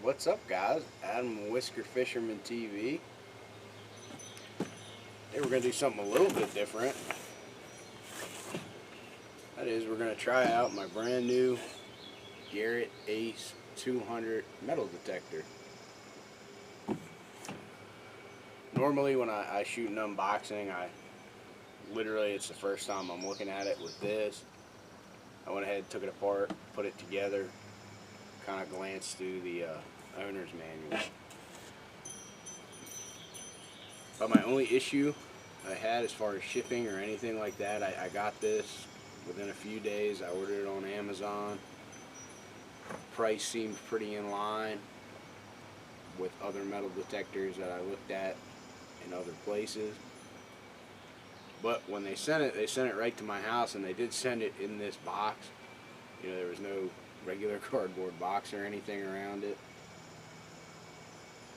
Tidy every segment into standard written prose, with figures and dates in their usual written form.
What's up, guys? Adam Whisker Fisherman TV. Today we're going to do something a little bit different. That is, we're going to try out my brand new Garrett Ace 200 metal detector. Normally when I shoot an unboxing, literally it's the first time I'm looking at it. With this, I went ahead, took it apart, put it together, kind of glanced through the owner's manual. But my only issue I had as far as shipping or anything like that, I got this within a few days. I ordered it on Amazon. Price seemed pretty in line with other metal detectors that I looked at in other places. But when they sent it right to my house, and they did send it in this box. You know, there was no regular cardboard box or anything around it.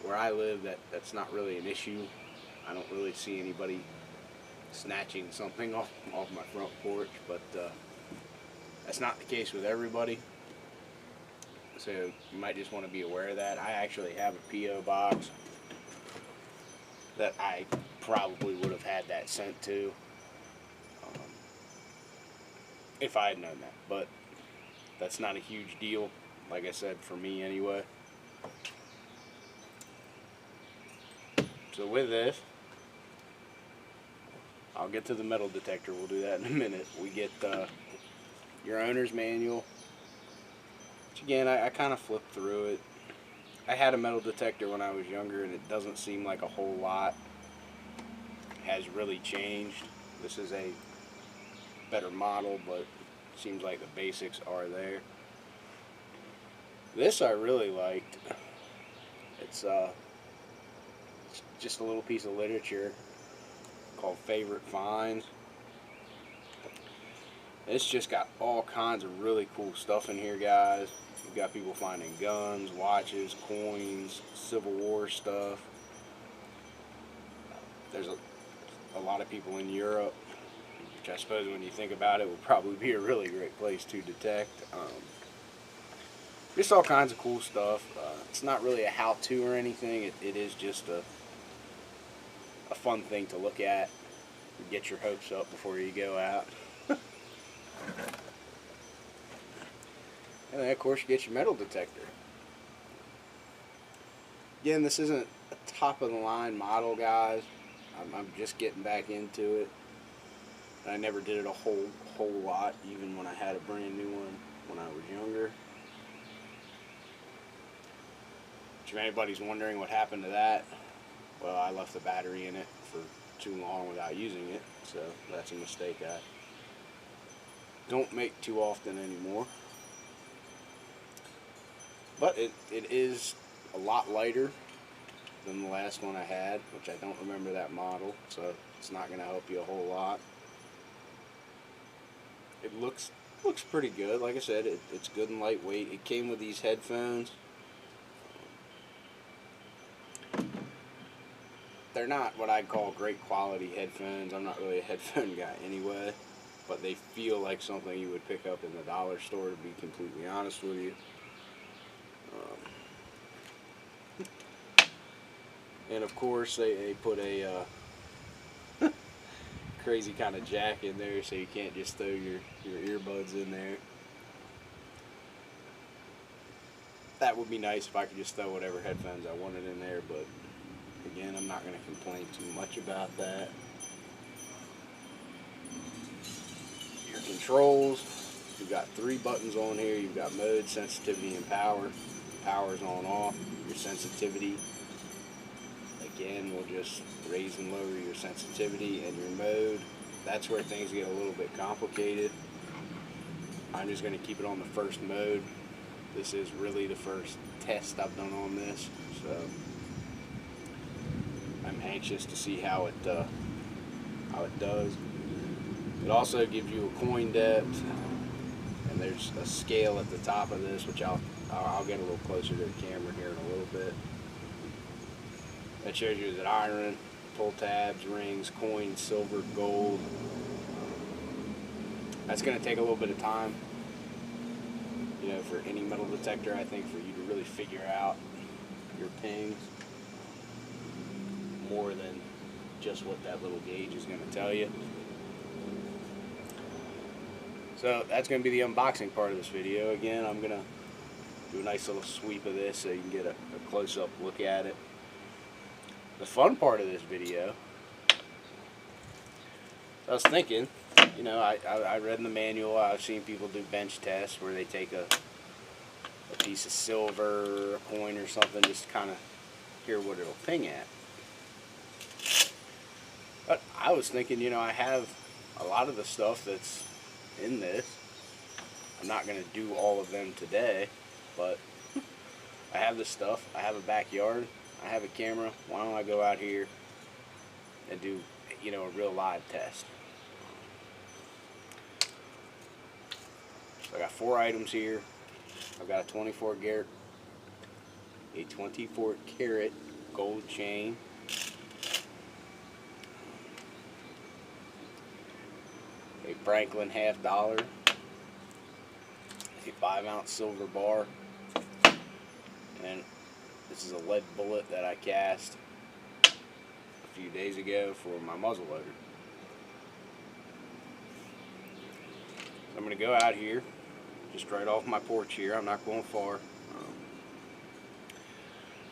Where I live, that's not really an issue. I don't really see anybody snatching something off my front porch, but that's not the case with everybody. So you might just want to be aware of that. I actually have a P.O. box that I probably would have had that sent to if I had known that, but that's not a huge deal, like I said, for me anyway. So with this, I'll get to the metal detector. We'll do that in a minute. We get your owner's manual, which again, I kind of flipped through it. I had a metal detector when I was younger, and it doesn't seem like a whole lot has really changed. This is a better model, but it seems like the basics are there. This I really liked. It's just a little piece of literature called Favorite Finds. It's just got all kinds of really cool stuff in here, guys. You've got people finding guns, watches, coins, Civil War stuff. There's a lot of people in Europe, which I suppose when you think about it would probably be a really great place to detect. Just all kinds of cool stuff. It's not really a how-to or anything. It is just a fun thing to look at. Get your hopes up before you go out. And then of course you get your metal detector. Again, this isn't a top of the line model, guys. I'm just getting back into it. I never did it a whole lot, even when I had a brand new one when I was younger. If anybody's wondering what happened to that, well, I left the battery in it for too long without using it, so that's a mistake I don't make too often anymore. But it is a lot lighter than the last one I had, which I don't remember that model, so it's not going to help you a whole lot. It looks pretty good. Like I said, it's good and lightweight. It came with these headphones. They're not what I'd call great quality headphones. I'm not really a headphone guy anyway, but they feel like something you would pick up in the dollar store, to be completely honest with you. And of course they put a crazy kind of jack in there, so you can't just throw your earbuds in there. That would be nice if I could just throw whatever headphones I wanted in there, but again, I'm not going to complain too much about that. Your controls, you've got 3 buttons on here. You've got mode, sensitivity, and power. Power's on off. Your sensitivity, again, will just raise and lower your sensitivity, and your mode, that's where things get a little bit complicated. I'm just going to keep it on the first mode. This is really the first test I've done on this, so I'm anxious to see how it does. It also gives you a coin depth, and there's a scale at the top of this, which I'll get a little closer to the camera here in a little bit. That shows you that iron, pull tabs, rings, coins, silver, gold. That's going to take a little bit of time. you know, for any metal detector, I think for you to really figure out your pings more than just what that little gauge is going to tell you. So that's going to be the unboxing part of this video. Again, I'm going to do a nice little sweep of this so you can get a close-up look at it. The fun part of this video, I was thinking, you know, I read in the manual, I've seen people do bench tests where they take a piece of silver, a coin or something, just to kind of hear what it'll ping at. But I was thinking, you know, I have a lot of the stuff that's in this. I'm not going to do all of them today, but I have this stuff. I have a backyard. I have a camera. Why don't I go out here and do, you know, a real live test? So I got 4 items here. I've got a 24 Garrett, a 24 karat gold chain, a Franklin $50, a 5-ounce silver bar, and this is a lead bullet that I cast a few days ago for my muzzle loader. So I'm going to go out here, just right off my porch here. I'm not going far. I'm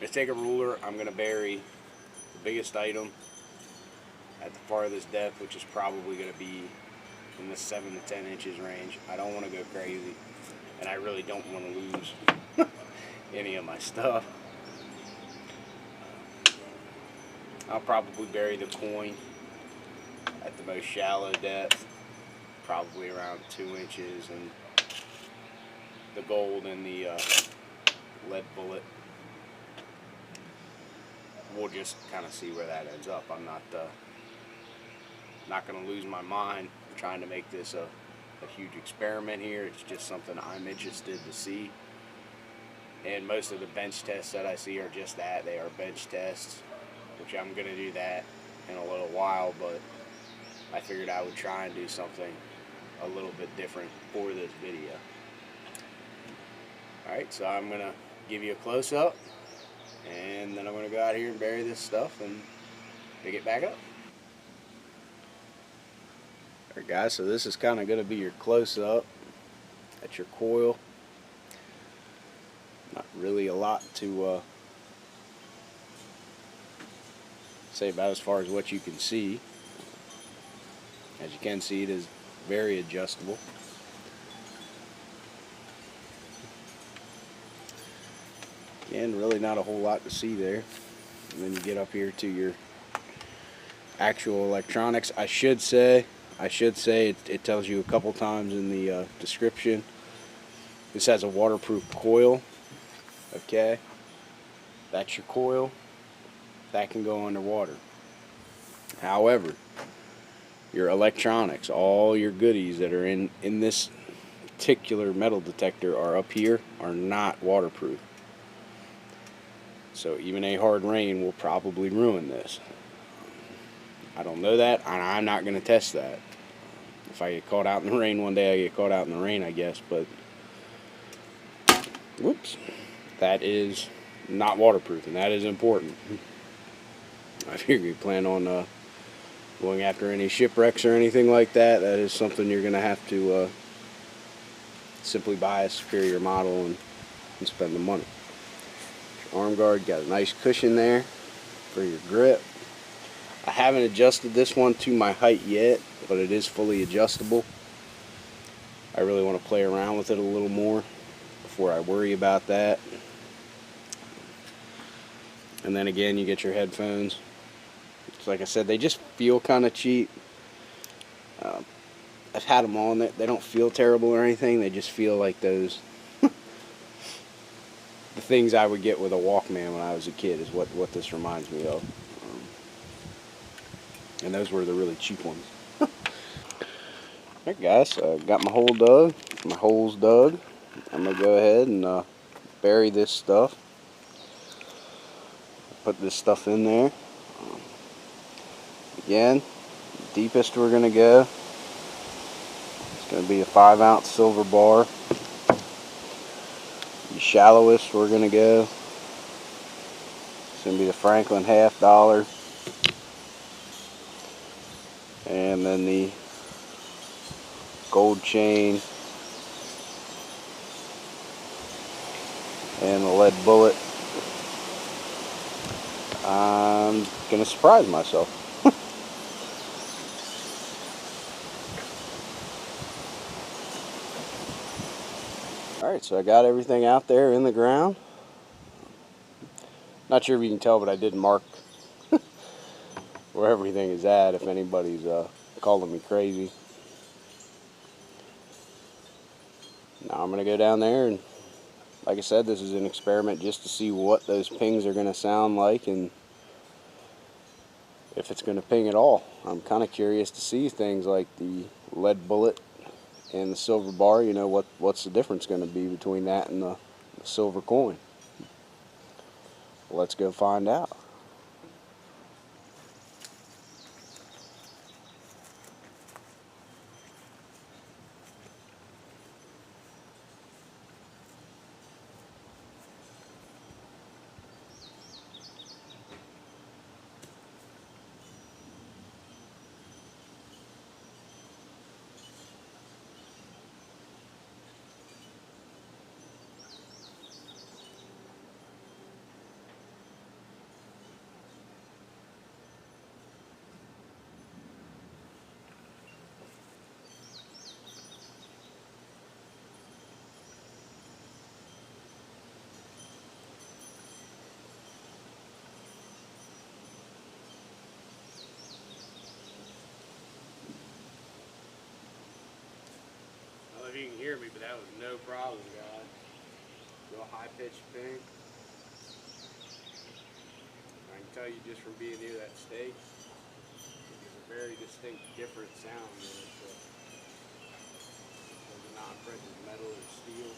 going to take a ruler. I'm going to bury the biggest item at the farthest depth, which is probably going to be in the 7 to 10 inches range. I don't want to go crazy, and I really don't want to lose any of my stuff. I'll probably bury the coin at the most shallow depth, probably around 2 inches, and the gold and the lead bullet, we'll just kind of see where that ends up. I'm not going to lose my mind trying to make this a huge experiment here. It's just something I'm interested to see. And most of the bench tests that I see are just that. They are bench tests, which I'm going to do that in a little while, but I figured I would try and do something a little bit different for this video. Alright, so I'm going to give you a close-up, and then I'm going to go out here and bury this stuff and pick it back up. Alright guys, so this is kind of going to be your close-up at your coil. Not really a lot to say about as far as what you can see. As you can see, it is very adjustable. Again, really not a whole lot to see there. And then you get up here to your actual electronics. I should say it tells you a couple times in the description. This has a waterproof coil. Okay, that's your coil. That can go underwater. However, your electronics, all your goodies that are in this particular metal detector are up here, are not waterproof. So even a hard rain will probably ruin this. I don't know that, and I'm not going to test that. If I get caught out in the rain one day, I get caught out in the rain, I guess, but whoops, that is not waterproof, and that is important. If you plan on going after any shipwrecks or anything like that, that is something you're going to have to simply buy a superior model and spend the money. Your arm guard got a nice cushion there for your grip. I haven't adjusted this one to my height yet, but it is fully adjustable. I really want to play around with it a little more before I worry about that. And then again, you get your headphones. Like I said, they just feel kind of cheap. I've had them on. They don't feel terrible or anything. They just feel like those the things I would get with a Walkman when I was a kid is what this reminds me of. And those were the really cheap ones. Alright guys, got my hole dug, my holes dug. I'm going to go ahead and bury this stuff. Put this stuff in there. Again, the deepest we're going to go, it's going to be a 5-ounce silver bar. shallowest we're gonna go. It's gonna be the Franklin $half, and then the gold chain and the lead bullet. I'm gonna surprise myself. Alright, so I got everything out there in the ground. Not sure if you can tell, but I did mark where everything is at if anybody's calling me crazy. Now I'm going to go down there, and like I said, this is an experiment just to see what those pings are going to sound like and if it's going to ping at all. I'm kind of curious to see things like the lead bullet and the silver bar. You know, what's the difference going to be between that and the silver coin? Let's go find out. I don't know if you can hear me, but that was no problem, guys. Real high-pitched ping. I can tell you just from being near that stake, it's a very distinct, different sound than it's non-precious metal or steel.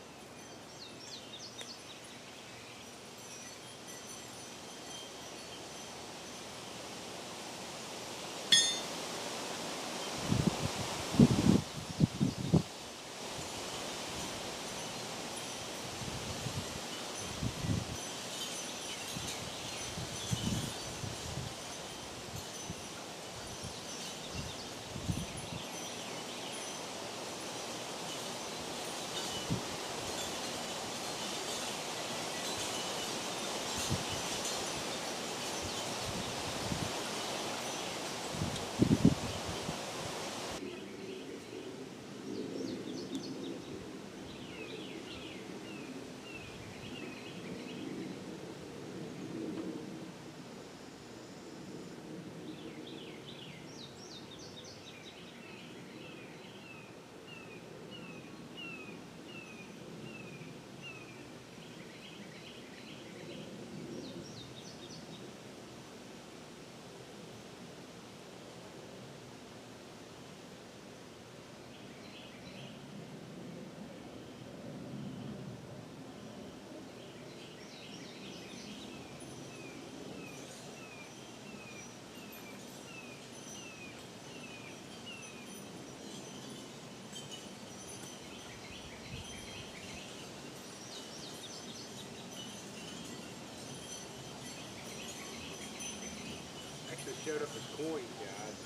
Actually showed up as coins, guys.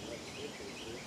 That's interesting.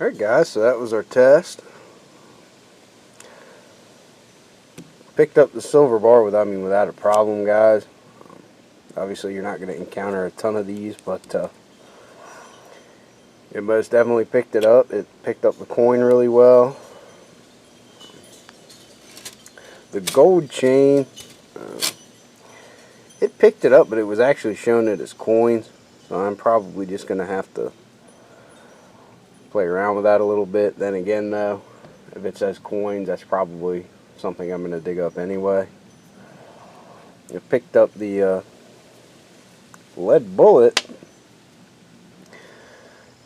Alright guys, so that was our test. Picked up the silver bar without a problem, guys. Obviously you're not going to encounter a ton of these, but it most definitely picked it up. It picked up the coin really well. The gold chain, it picked it up, but it was actually showing it as coins. So I'm probably just going to have to play around with that a little bit. Then again though, if it says coins, that's probably something I'm going to dig up anyway. It picked up the lead bullet.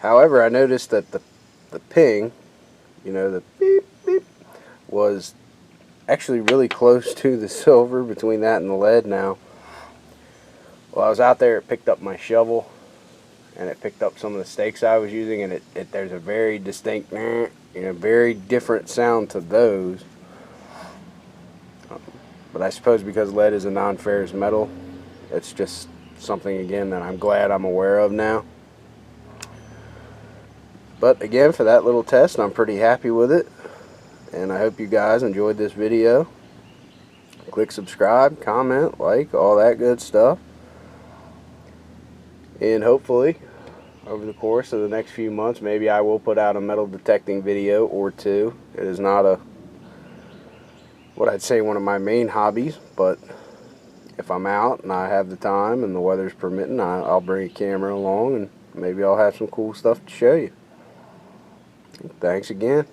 However, I noticed that the ping, you know, the beep beep, was actually really close to the silver between that and the lead. Now, while I was out there, it picked up my shovel, and it picked up some of the stakes I was using, and there's a very distinct, very different sound to those. But I suppose because lead is a non-ferrous metal, it's just something, again, that I'm glad I'm aware of now. But again, for that little test, I'm pretty happy with it. And I hope you guys enjoyed this video. Click subscribe, comment, like, all that good stuff. And hopefully, over the course of the next few months, maybe I will put out a metal detecting video or two. It is not what I'd say one of my main hobbies, but if I'm out and I have the time and the weather's permitting, I'll bring a camera along and maybe I'll have some cool stuff to show you. Thanks again.